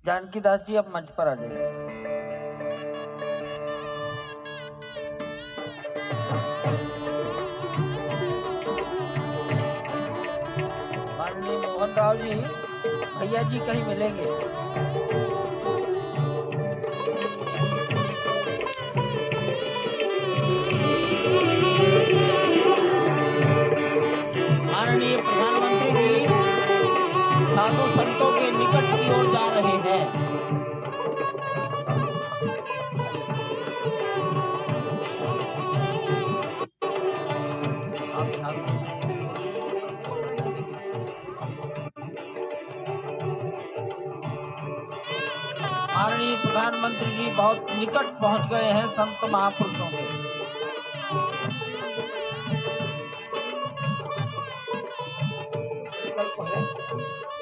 जानकी दास जी अब मंच पर आ जाइए। माननीय मोहन राव जी, भैया जी कहीं मिलेंगे। माननीय प्रधानमंत्री जी साधु संतों के निकट की ओर जा रहे हैं। माननीय प्रधानमंत्री जी बहुत निकट पहुंच गए हैं संत महापुरुषों के।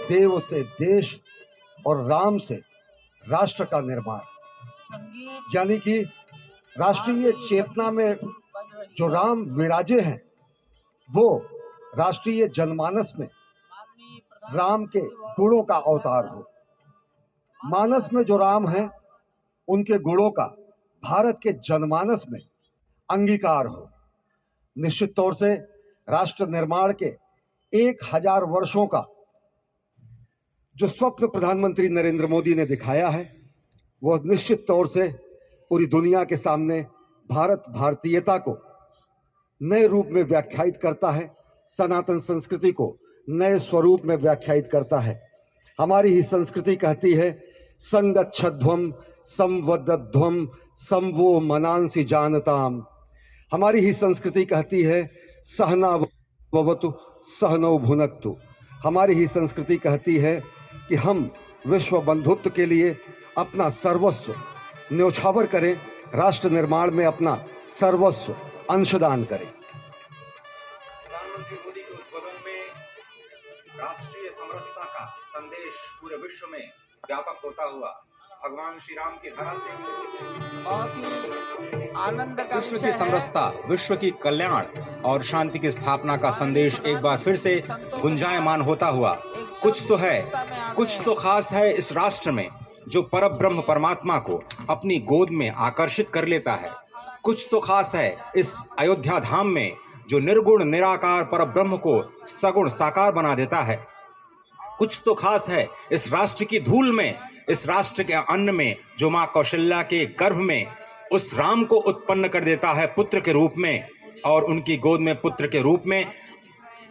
देव से देश और राम से राष्ट्र का निर्माण, यानी कि राष्ट्रीय चेतना में जो राम विराजे हैं वो राष्ट्रीय जनमानस में राम के गुणों का अवतार हो। मानस में जो राम हैं उनके गुणों का भारत के जनमानस में अंगीकार हो। निश्चित तौर से राष्ट्र निर्माण के 1000 वर्षों का जो स्वप्न प्रधानमंत्री नरेंद्र मोदी ने दिखाया है वह निश्चित तौर से पूरी दुनिया के सामने भारत भारतीयता को नए रूप में व्याख्यायित करता है, सनातन संस्कृति को नए स्वरूप में व्याख्यायित करता है। हमारी ही संस्कृति कहती है संगच्छध्वम संवदध्वम संवो मनांसि जानताम। हमारी ही संस्कृति कहती है सहना भवतु सहनौ भुनक्तु। हमारी ही संस्कृति कहती है कि हम विश्व बंधुत्व के लिए अपना सर्वस्व न्योछावर करें, राष्ट्र निर्माण में अपना सर्वस्व अंशदान करें। प्रधानमंत्री मोदी के उद्बोधन में राष्ट्रीय समरसता का संदेश पूरे विश्व में व्यापक होता हुआ भगवान श्री राम की धरा से बहुत ही आनंद का विश्व की समरसता, विश्व की कल्याण और शांति की स्थापना का संदेश एक बार फिर से गुंजायमान होता हुआ कुछ तो है, कुछ तो खास है इस राष्ट्र में जो परब्रह्म परमात्मा को अपनी गोद में आकर्षित कर लेता है। कुछ तो खास है इस अयोध्या धाम में जो निर्गुण निराकार परब्रह्म को सगुण साकार बना देता है। कुछ तो खास है इस राष्ट्र की धूल में, इस राष्ट्र के अन्न में जो मां कौशल्या के गर्भ में उस राम को उत्पन्न कर देता है पुत्र के रूप में, और उनकी गोद में पुत्र के रूप में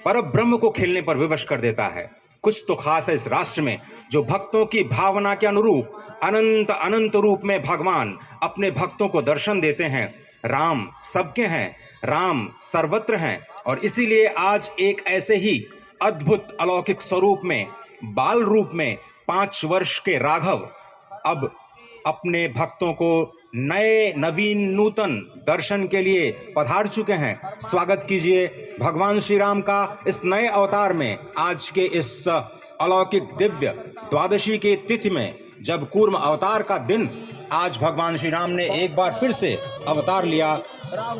परब्रह्म को खेलने पर विवश कर देता है। कुछ तो खास है इस राष्ट्र में जो भक्तों की भावना के अनुरूप अनंत अनंत रूप में भगवान अपने भक्तों को दर्शन देते हैं। राम सबके हैं, राम सर्वत्र हैं, और इसीलिए आज एक ऐसे ही अद्भुत अलौकिक स्वरूप में, बाल रूप में 5 वर्ष के राघव अब अपने भक्तों को नए नवीन नूतन दर्शन के लिए पधार चुके हैं। स्वागत कीजिए भगवान श्री राम का इस नए अवतार में। आज के इस अलौकिक दिव्य द्वादशी की तिथि में, जब कूर्म अवतार का दिन, आज भगवान श्री राम ने एक बार फिर से अवतार लिया।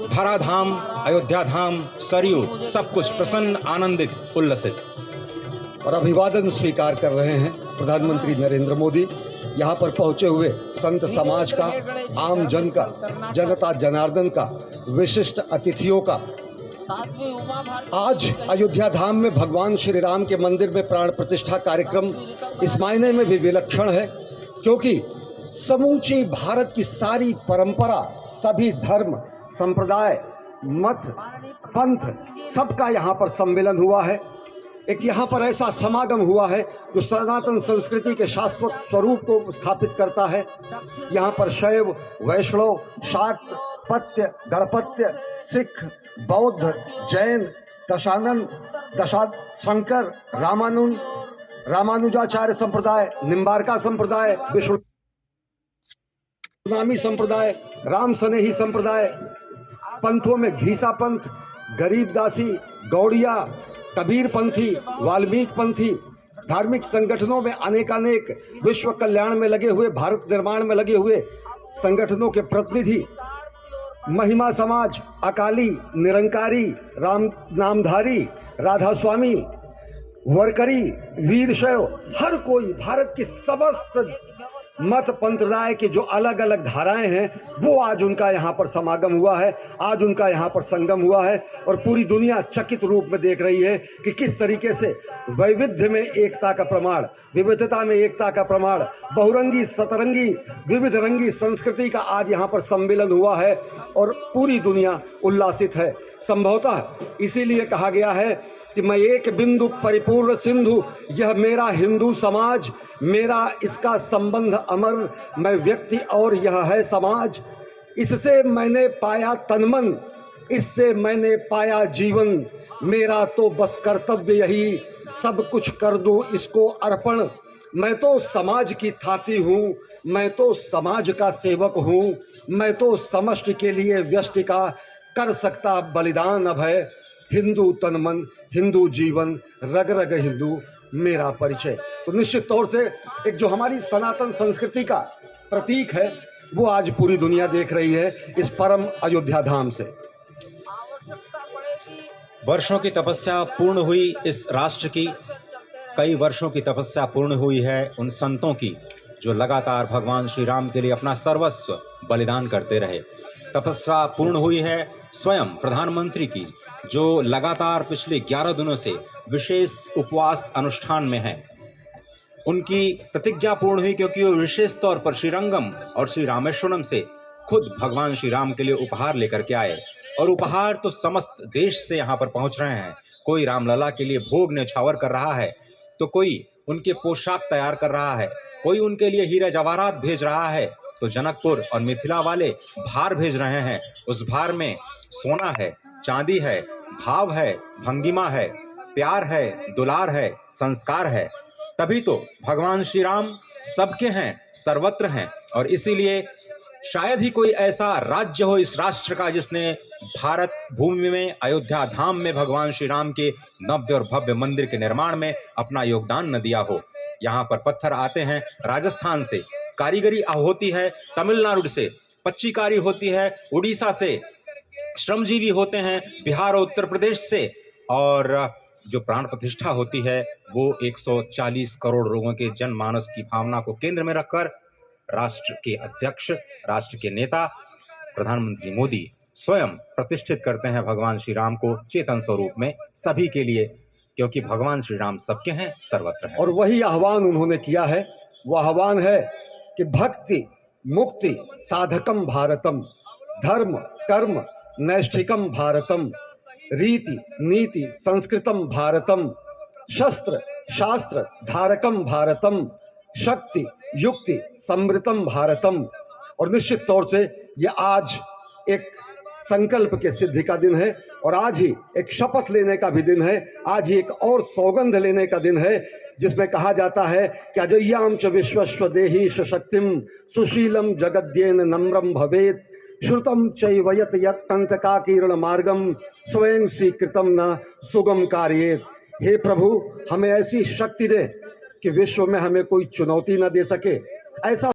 धरा धाम, अयोध्या धाम, सरयू, सब कुछ प्रसन्न, आनंदित, उल्लसित। और अभिवादन स्वीकार कर रहे हैं प्रधानमंत्री नरेंद्र मोदी। यहाँ पर पहुंचे हुए संत समाज का, आम जन का, जनता जनार्दन का, विशिष्ट अतिथियों का। आज अयोध्या धाम में भगवान श्री राम के मंदिर में प्राण प्रतिष्ठा कार्यक्रम इस मायने में भी विलक्षण है क्योंकि समूची भारत की सारी परंपरा, सभी धर्म, संप्रदाय, मत, पंथ, सबका यहाँ पर सम्मेलन हुआ है। एक यहाँ पर ऐसा समागम हुआ है जो सनातन संस्कृति के शाश्वत स्वरूप को स्थापित करता है। यहाँ पर शैव, वैष्णव, शाक्त, पत्य, गणपत्य, सिख, बौद्ध, जैन, शंकर, रामानुजाचार्य संप्रदाय, निम्बारका संप्रदाय, विष्णुनामी संप्रदाय, राम सनेही संप्रदाय, पंथों में घीसा पंथ, गरीबदासी, गौड़िया, कबीर पंथी, वाल्मीकि पंथी, धार्मिक संगठनों में अनेकानेक विश्व कल्याण में लगे हुए, भारत निर्माण में लगे हुए संगठनों के प्रतिनिधि, महिमा समाज, अकाली, निरंकारी, राम नामधारी, राधा स्वामी, वरकरी, वीरशैव, हर कोई भारत की समस्त मत पंथ राय की जो अलग अलग धाराएं हैं वो आज उनका यहाँ पर समागम हुआ है, आज उनका यहाँ पर संगम हुआ है। और पूरी दुनिया चकित रूप में देख रही है कि किस तरीके से वैविध्य में एकता का प्रमाण, विविधता में एकता का प्रमाण, बहुरंगी सतरंगी विविध रंगी संस्कृति का आज यहाँ पर सम्मिलन हुआ है और पूरी दुनिया उल्लासित है। संभवतः इसीलिए कहा गया है कि मैं एक बिंदु परिपूर्ण सिंधु, यह मेरा हिंदू समाज, मेरा इसका संबंध अमर, मैं व्यक्ति और यह है समाज। इससे मैंने पाया तनमन, इससे मैंने पाया जीवन, मेरा तो बस कर्तव्य यही, सब कुछ कर दूं इसको अर्पण। मैं तो समाज की थाती हूँ, मैं तो समाज का सेवक हूँ, मैं तो समष्टि के लिए व्यष्टि का कर सकता बलिदान अभय। हिंदू तन मन, हिंदू जीवन, रग रग हिंदू मेरा परिचय। तो निश्चित तौर से एक जो हमारी सनातन संस्कृति का प्रतीक है वो आज पूरी दुनिया देख रही है इस परम अयोध्या धाम से। वर्षों की तपस्या पूर्ण हुई इस राष्ट्र की, कई वर्षों की तपस्या पूर्ण हुई है उन संतों की जो लगातार भगवान श्री राम के लिए अपना सर्वस्व बलिदान करते रहे। तपस्या पूर्ण हुई है स्वयं प्रधानमंत्री की जो लगातार पिछले 11 दिनों से विशेष उपवास अनुष्ठान में हैं। उनकी प्रतिज्ञा पूर्ण हुई क्योंकि वो विशेष तौर पर श्रीरंगम और श्री रामेश्वरम से खुद भगवान श्री राम के लिए उपहार लेकर के आए और उपहार तो समस्त देश से यहाँ पर पहुंच रहे हैं। कोई रामलला के लिए भोग न्यौछावर कर रहा है, तो कोई उनके पोशाक तैयार कर रहा है, कोई उनके लिए हीरा जवाहरात भेज रहा है, तो जनकपुर और मिथिला वाले भार भेज रहे हैं। उस भार में सोना है, चांदी है, भाव है, भंगिमा है, प्यार है, दुलार है, संस्कार है। तभी तो भगवान श्री राम सबके हैं, सर्वत्र हैं। और इसीलिए शायद ही कोई ऐसा राज्य हो इस राष्ट्र का जिसने भारत भूमि में अयोध्या धाम में भगवान श्री राम के नव्य और भव्य मंदिर के निर्माण में अपना योगदान न दिया हो। यहाँ पर पत्थर आते हैं राजस्थान से, कारीगरी होती है तमिलनाडु से, पच्चीकारी होती है उड़ीसा से, श्रमजीवी होते हैं बिहार और उत्तर प्रदेश से, और जो प्राण प्रतिष्ठा होती है वो 140 करोड़ लोगों के जनमानस की भावना को केंद्र में रखकर राष्ट्र के अध्यक्ष, राष्ट्र के नेता प्रधानमंत्री मोदी स्वयं प्रतिष्ठित करते हैं भगवान श्री राम को चेतन स्वरूप में सभी के लिए, क्योंकि भगवान श्री राम सबके हैं, सर्वत्र हैं। और वही आह्वान उन्होंने किया है, वो आह्वान है कि भक्ति मुक्ति साधकम भारतम, धर्म कर्म नैष्ठिकम भारतम, रीति नीति संस्कृतम भारतम, शस्त्र शास्त्र धारकम भारतम, शक्ति युक्ति समृतम भारतम। और निश्चित तौर से ये आज एक संकल्प के सिद्धि का दिन है और आज ही एक शपथ लेने का भी दिन है, आज ही एक और सौगंध लेने का दिन है जिसमें कहा जाता है कि अजय्याम च विश्वस्व देहि शक्तिम सुशीलम जगद्येन नम्रम भवेत, श्रुतम चैवयत यत्कंटकाकीर्ण मार्गम स्वयं स्वीकृतम न सुगम कार्येत। हे प्रभु, हमें ऐसी शक्ति दे कि विश्व में हमें कोई चुनौती न दे सके, ऐसा